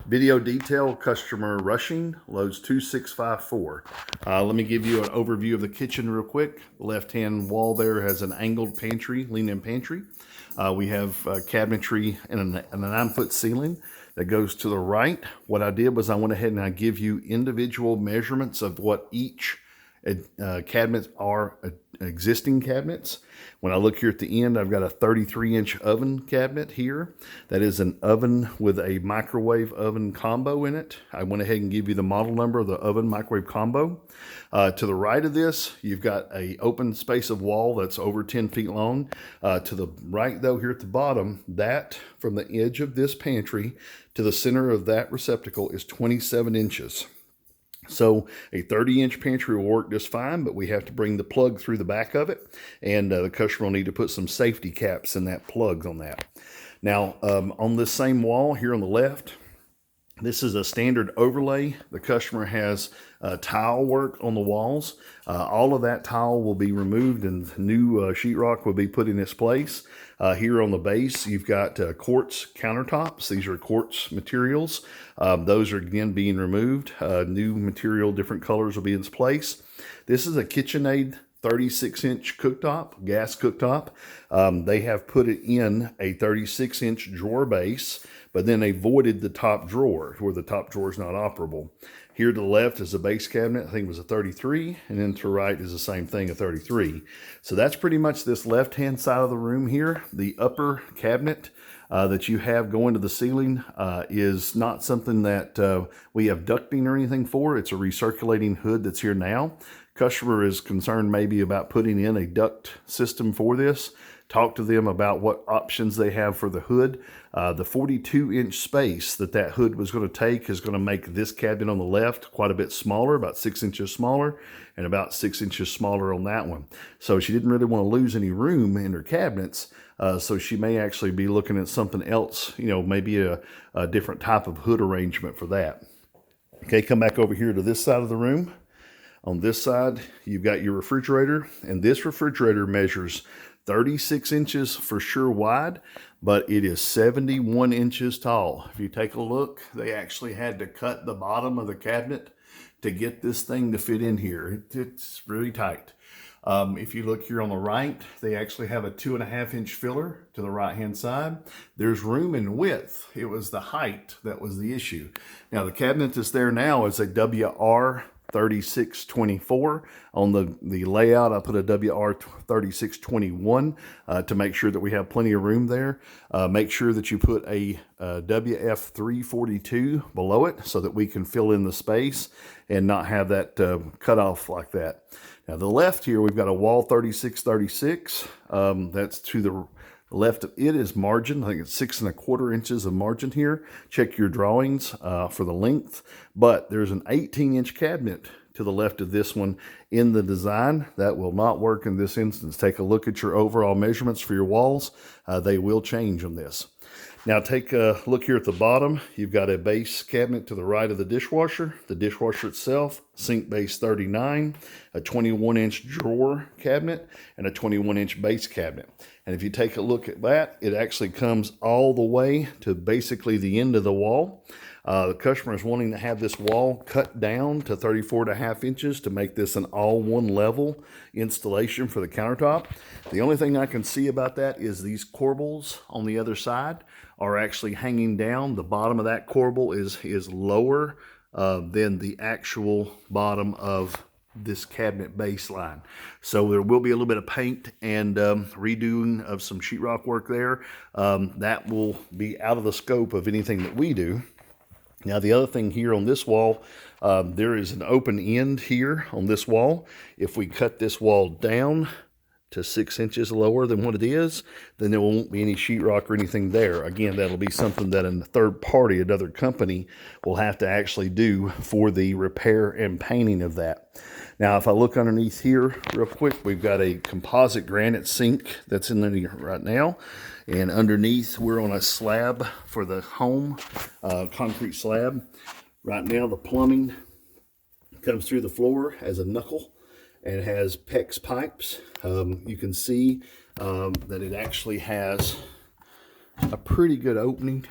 Video detail, customer Rushing, Lowe's 2654. Let me give you an overview of the kitchen real quick. The left-hand wall there has an angled pantry, lean-in pantry. We have cabinetry and a 9-foot ceiling that goes to the right. What I did was I went ahead and I give you individual measurements of what each cabinets are existing cabinets. When I look here at the end, I've got a 33-inch oven cabinet here. That is an oven with a microwave oven combo in it. I went ahead and give you the model number of the oven microwave combo. To the right of this, you've got a open space of wall that's over 10 feet long. To the right though, here at the bottom, that from the edge of this pantry to the center of that receptacle is 27 inches. So a 30-inch pantry will work just fine, but we have to bring the plug through the back of it, and the customer will need to put some safety caps in that plug on that. Now, on this same wall here on the left, this is a standard overlay. The customer has tile work on the walls. All of that tile will be removed and new sheetrock will be put in its place. Here on the base, you've got quartz countertops. These are quartz materials. Those are again being removed. New material, different colors will be in its place. This is a KitchenAid 36-inch cooktop, gas cooktop. They have put it in a 36-inch drawer base, but then they voided the top drawer where the top drawer is not operable. Here to the left is a base cabinet. I think it was a 33, and then to the right is the same thing, a 33. So that's pretty much this left-hand side of the room here. The upper cabinet that you have going to the ceiling is not something that we have ducting or anything for. It's a recirculating hood that's here now. Customer is concerned maybe about putting in a duct system for this. Talk to them about what options they have for the hood. The 42-inch space that hood was going to take is going to make this cabinet on the left quite a bit smaller, about 6 inches smaller, and about 6 inches smaller on that one. So she didn't really want to lose any room in her cabinets, so she may actually be looking at something else, maybe a different type of hood arrangement for that. Okay, come back over here to this side of the room. On this side, you've got your refrigerator, and this refrigerator measures 36 inches for sure wide, but it is 71 inches tall. If you take a look, they actually had to cut the bottom of the cabinet to get this thing to fit in here. It's really tight. If you look here on the right, they actually have a 2.5-inch filler to the right-hand side. There's room and width. It was the height that was the issue. Now, the cabinet that's there now is a WR 3624. On the layout, I put a WR 3621 to make sure that we have plenty of room there. Make sure that you put a WF 342 below it so that we can fill in the space and not have that cut off like that. Now the left here, we've got a wall 3636. That's to the left of it is margin. I think it's 6 1/4 inches of margin here. Check your drawings for the length, but there's an 18-inch cabinet to the left of this one in the design. That will not work in this instance. Take a look at your overall measurements for your walls. They will change on this. Now take a look here at the bottom. You've got a base cabinet to the right of the dishwasher itself, sink base 39, a 21-inch drawer cabinet, and a 21-inch base cabinet. And if you take a look at that, it actually comes all the way to basically the end of the wall. The customer is wanting to have this wall cut down to 34.5 inches to make this an all one level installation for the countertop. The only thing I can see about that is these corbels on the other side are actually hanging down. The bottom of that corbel is lower than the actual bottom of this cabinet baseline. So there will be a little bit of paint and redoing of some sheetrock work there. That will be out of the scope of anything that we do. Now the other thing here on this wall, there is an open end here on this wall. If we cut this wall down to 6 inches lower than what it is, then there won't be any sheetrock or anything there. Again, that'll be something that a third party, another company, will have to actually do for the repair and painting of that. Now, if I look underneath here real quick, we've got a composite granite sink that's in there right now. And underneath, we're on a slab for the home, concrete slab. Right now, the plumbing comes through the floor as a knuckle and it has PEX pipes. You can see that it actually has a pretty good opening